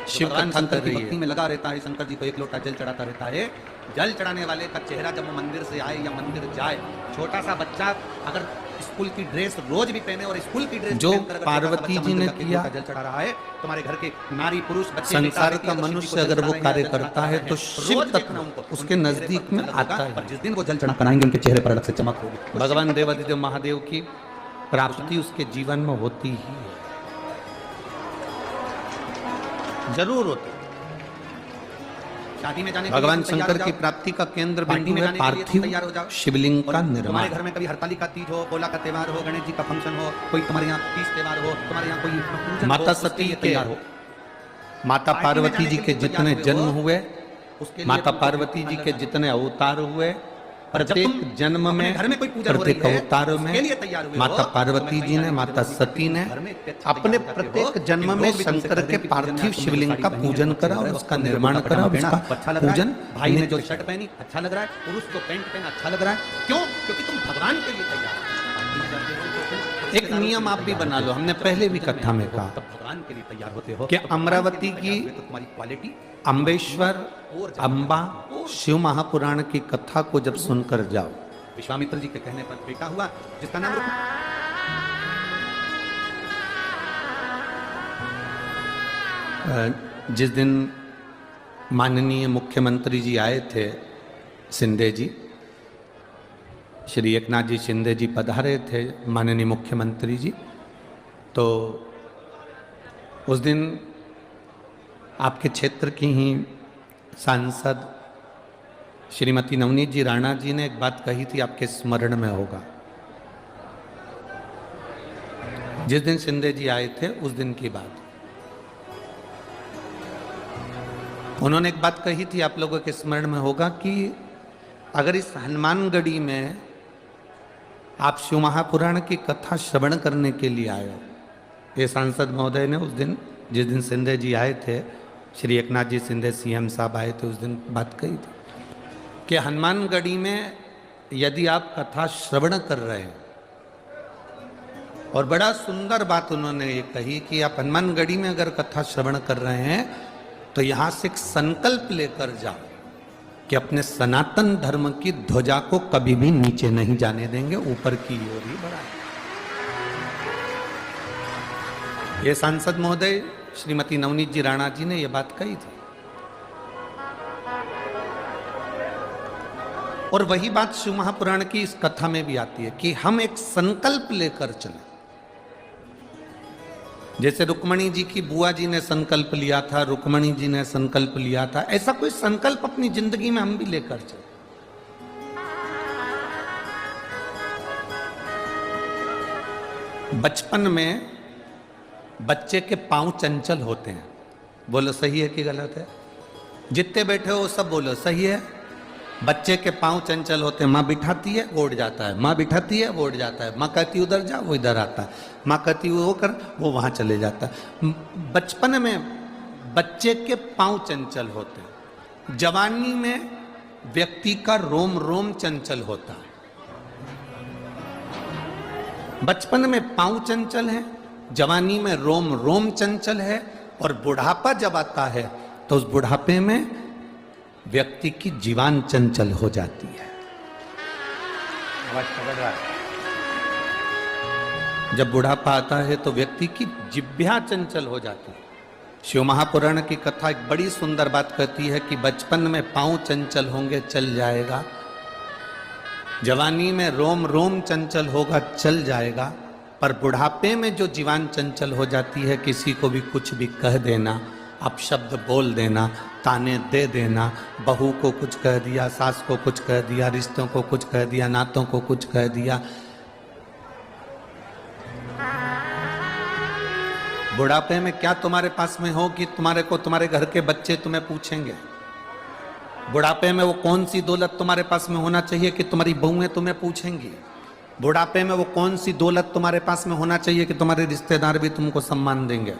शिव भगवान कथा शंकर कर की रही भक्ति है। में लगा रहता है, शंकर जी को एक लोटा जल चढ़ाता रहता है। जल चढ़ाने वाले का चेहरा जब वो मंदिर से आए या मंदिर जाए, छोटा सा बच्चा अगर स्कूल की ड्रेस रोज भी पहने और स्कूल की ड्रेस जो पहनकर अगर पार्वती छोटा सा जी ने बच्चा मंदिर किया, जाके जल चढ़ा रहा है, तुम्हारे घर के नारी पुरुष बच्चे संसार बेटा, का बेटी, मनुष्य अगर वो कार्य करता है तो शिव तत्व उसके नजदीक में आता पर है। जिस दिन वो जल चढ़ा कराएंगे उनके चेहरे पर अलग से चमक होगी। भगवान देवादिदेव महादेव की प्राप्ति उसके जीवन में होती ही है, जरूर होती है। शादी में जाने भगवान शंकर की प्राप्ति का केंद्र बिंदु है पार्थिव शिवलिंग का तुम्हारे निर्माण। घर में कभी हरतालिका तीज हो, पोला का त्योहार हो, गणेश जी का फंक्शन हो, कोई तुम्हारे यहाँ तीज त्योहार हो, तुम्हारे यहाँ कोई पूजन माता हो, उसके सती लिए के, तैयार हो। माता पार्वती जी के जितने जन्म हुए, उसके लिए माता तुमको पार्वती जी के जितने अवतार हुए, प्रत्येक जन्म में, घर में कोई पूजा हो रही प्रत्येक है, अवतार उसके लिए में तैयार हुए हो, माता तो पार्वती मैं जी ने, कहीं माता जाने सती ने घर में इतने अच्छे अपने तैयार करते प्रत्येक हो जन्म कि में लोग भी तुमसे शंकर कहते के हैं कि पूजन में पार्थिव तुमने शिवलिंग साड़ी का पहनी है, पूजन अच्छी करा लग और रहा है, उसका तुमने निर्माण दुपट्टा करा और पहना, उसका अच्छा लग रहा है, पूजन। भाई ने जो शर्ट पहनी अच्छा लग रहा है, पुरुष को पैंट पहना अच्छा लग रहा है। क्यों? क्योंकि तुम भगवान के लिए तैयार हो। एक नियम आप भी बना लो, हमने पहले भी कथा में कहा तब भगवान के लिए तैयार होते हो कि तो भगवान अमरावती के लिए की तैयार हुए तो तुम्हारी क्वालिटी अम्बेश्वर अम्बा शिव महापुराण की कथा को जब सुनकर जाओ, विश्वामित्र जी के कहने पर बेटा हुआ जिसका नाम जिस दिन माननीय मुख्यमंत्री जी आए थे शिंदे जी, श्री एकनाथ जी शिंदे जी पधारे थे माननीय मुख्यमंत्री जी, तो उस दिन आपके क्षेत्र की ही सांसद श्रीमती नवनीत जी राणा जी ने एक बात कही थी, आपके स्मरण में होगा। जिस दिन शिंदे जी आए थे उस दिन की बात, उन्होंने एक बात कही थी, आप लोगों के स्मरण में होगा कि अगर इस हनुमानगढ़ी में आप शिव महापुराण की कथा श्रवण करने के लिए आए हो, ये सांसद महोदय ने उस दिन, जिस दिन शिंदे जी आए थे, श्री एकनाथ जी शिंदे सीएम साहब आए थे, उस दिन बात कही थी कि हनुमानगढ़ी में यदि आप कथा श्रवण कर रहे हैं, और बड़ा सुंदर बात उन्होंने ये कही कि आप हनुमानगढ़ी में अगर कथा श्रवण कर रहे हैं तो यहां से एक संकल्प लेकर जाओ कि अपने सनातन धर्म की ध्वजा को कभी भी नीचे नहीं जाने देंगे, ऊपर की ओर ही बढ़ाएंगे। ये सांसद महोदय श्रीमती नवनीत जी राणा जी ने यह बात कही थी, और वही बात शिव महापुराण की इस कथा में भी आती है कि हम एक संकल्प लेकर चलें। जैसे रुक्मणी जी की बुआ जी ने संकल्प लिया था, रुक्मणी जी ने संकल्प लिया था, ऐसा कोई संकल्प अपनी जिंदगी में हम भी लेकर चलें। बचपन में बच्चे के पांव चंचल होते हैं, बोलो सही है कि गलत है? जितने बैठे हो सब बोलो सही है। बच्चे के पांव चंचल होते हैं, माँ बिठाती है वो उड़ जाता है, माँ बिठाती है वो उड़ जाता है, माँ कहती उधर जा वो इधर आता है, माँ कहती वो कर वो वहां चले जाता है। बचपन में बच्चे के पांव चंचल होते हैं, जवानी में व्यक्ति का रोम रोम चंचल होता है। बचपन में पांव चंचल है, जवानी में रोम रोम चंचल है, और बुढ़ापा जब आता है तो उस बुढ़ापे में व्यक्ति की जीवान चंचल हो जाती है। जब बुढ़ापा आता है तो व्यक्ति की जिह्वा चंचल हो जाती है। शिव महापुराण की कथा एक बड़ी सुंदर बात कहती है कि बचपन में पांव चंचल होंगे चल जाएगा, जवानी में रोम रोम चंचल होगा चल जाएगा, पर बुढ़ापे में जो जीवान चंचल हो जाती है, किसी को भी कुछ भी कह देना, अपशब्द बोल देना, ताने दे देना, बहू को कुछ कह दिया, सास को कुछ कह दिया, रिश्तों को कुछ कह दिया, नातों को कुछ कह दिया। बुढ़ापे में क्या तुम्हारे पास में हो कि तुम्हारे को तुम्हारे घर के बच्चे तुम्हें पूछेंगे? बुढ़ापे में वो कौन सी दौलत तुम्हारे पास में होना चाहिए कि तुम्हारी बहुएं तुम्हें पूछेंगी? बुढ़ापे में वो कौन सी दौलत तुम्हारे पास में होना चाहिए कि तुम्हारे रिश्तेदार भी तुमको सम्मान देंगे?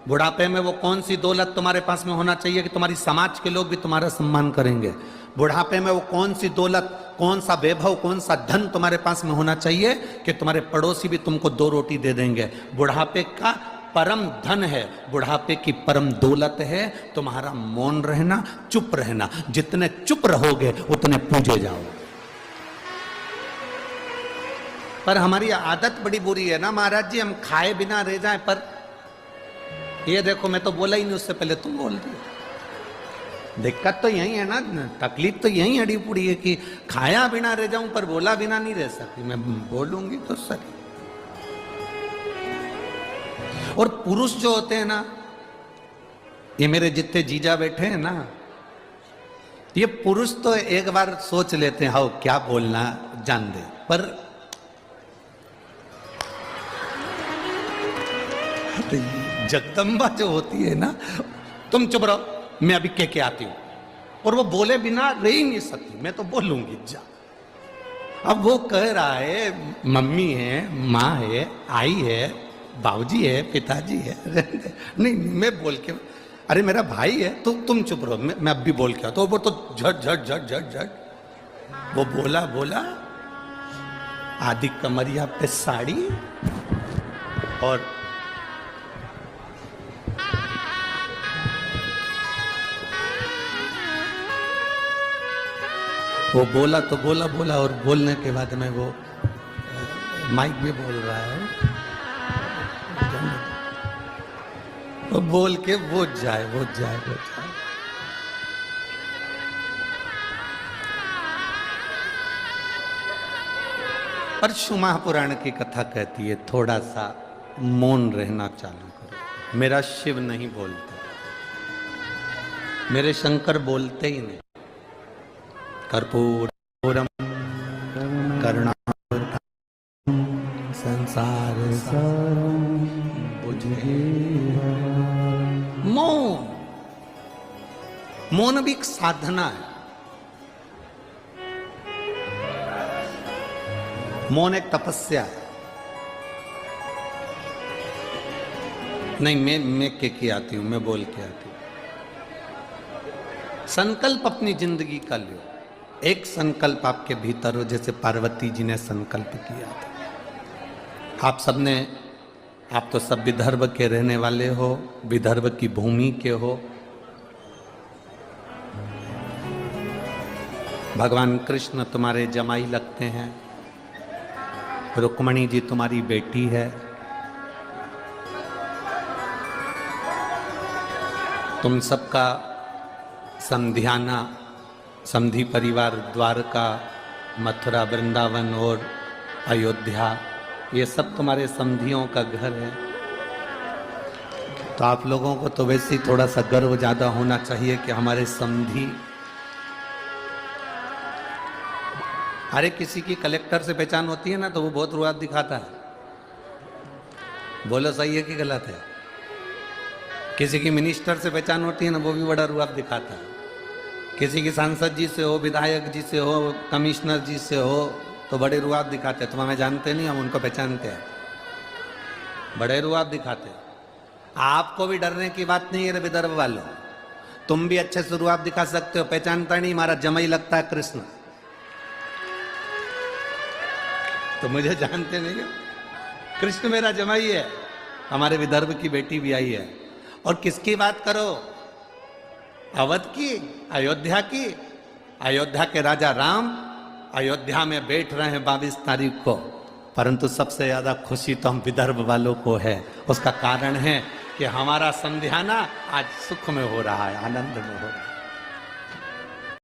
बुढ़ापे में वो कौन सी दौलत तुम्हारे पास में होना चाहिए कि तुम्हारी समाज के लोग भी तुम्हारा सम्मान करेंगे? बुढ़ापे में वो कौन सी दौलत, कौन सा वैभव, कौन सा धन तुम्हारे पास में होना चाहिए कि तुम्हारे पड़ोसी भी तुमको 2 रोटी दे देंगे? बुढ़ापे का परम धन है, बुढ़ापे की परम दौलत है तुम्हारा मौन रहना, चुप रहना। जितने चुप रहोगे उतने पूजे जाओगे। पर हमारी आदत बड़ी बुरी है ना महाराज जी, हम खाए बिना रह जाएं। पर ये देखो, मैं तो बोला ही नहीं, उससे पहले तुम बोल दिए। दिक्कत तो यही है ना, तकलीफ तो यही अड़ी पुड़ी है कि खाया बिना रह जाऊं पर बोला बिना नहीं रह सकती। मैं बोलूंगी तो सही। और पुरुष जो होते हैं ना, ये मेरे जितने जीजा बैठे हैं ना, ये पुरुष तो एक बार सोच लेते हैं, हाँ क्या बोलना जान दे। पर जगदम्बा जो होती है ना, तुम चुप रहो, मैं अभी कह के आती हूं। और वो बोले बिना रह ही नहीं सकती, मैं तो बोलूंगी जा। अब वो कह रहा है, मम्मी है, माँ है, आई है, बाबूजी है, पिताजी है। नहीं मैं बोल के, अरे मेरा भाई है, तो तुम चुप रहो, मैं अब भी बोल के आता हूं। तो वो तो झट झट झट झट झट वो बोला आदि कमरिया पे साड़ी और वो बोला तो बोला और बोलने के बाद में वो माइक भी बोल रहा है, वो बोल के वो जाए। पर शिव महापुराण की कथा कहती है थोड़ा सा मौन रहना चालू करो। मेरा शिव नहीं बोलता, मेरे शंकर बोलते ही नहीं। कर्पूरम करुणावतारम संसार सारम बुझे। मौन भी एक साधना है। मौन एक तपस्या है। नहीं मैं के आती हूं, मैं बोल के आती हूं। संकल्प अपनी जिंदगी का लो। एक संकल्प आपके भीतर हो, जैसे पार्वती जी ने संकल्प किया था। आप सबने, आप तो सब विदर्भ के रहने वाले हो, विदर्भ की भूमि के हो। भगवान कृष्ण तुम्हारे जमाई लगते हैं, रुक्मणी जी तुम्हारी बेटी है। तुम सबका संध्याना, समधी परिवार, द्वारका, मथुरा, वृंदावन और अयोध्या, ये सब तुम्हारे समधियों का घर है। तो आप लोगों को तो वैसे ही थोड़ा सा गर्व ज्यादा होना चाहिए कि हमारे समधी। अरे किसी की कलेक्टर से पहचान होती है ना, तो वो बहुत रुआब दिखाता है। बोलो सही है कि गलत है? किसी की मिनिस्टर से पहचान होती है ना, वो भी बड़ा रुआब दिखाता है। किसी की सांसद जी से हो, विधायक जी से हो, कमिश्नर जी से हो, तो बड़े रुआब दिखाते हैं। तुम हमें जानते नहीं, हम उनको पहचानते हैं। बड़े रुआब दिखाते हैं। आपको भी डरने की बात नहीं है रे विदर्भ वालों, तुम भी अच्छे से रुआब दिखा सकते हो। पहचानता नहीं, हमारा जमाई लगता है कृष्ण, तो मुझे जानते नहीं हो। कृष्ण मेरा जमाई है, हमारे विदर्भ की बेटी भी आई है। और किसकी बात करो? अवध की, अयोध्या की। अयोध्या के राजा राम अयोध्या में बैठ रहे हैं 22 तारीख को। परंतु सबसे ज्यादा खुशी तो हम विदर्भ वालों को है। उसका कारण है कि हमारा संध्याना आज सुख में हो रहा है, आनंद में हो रहा है।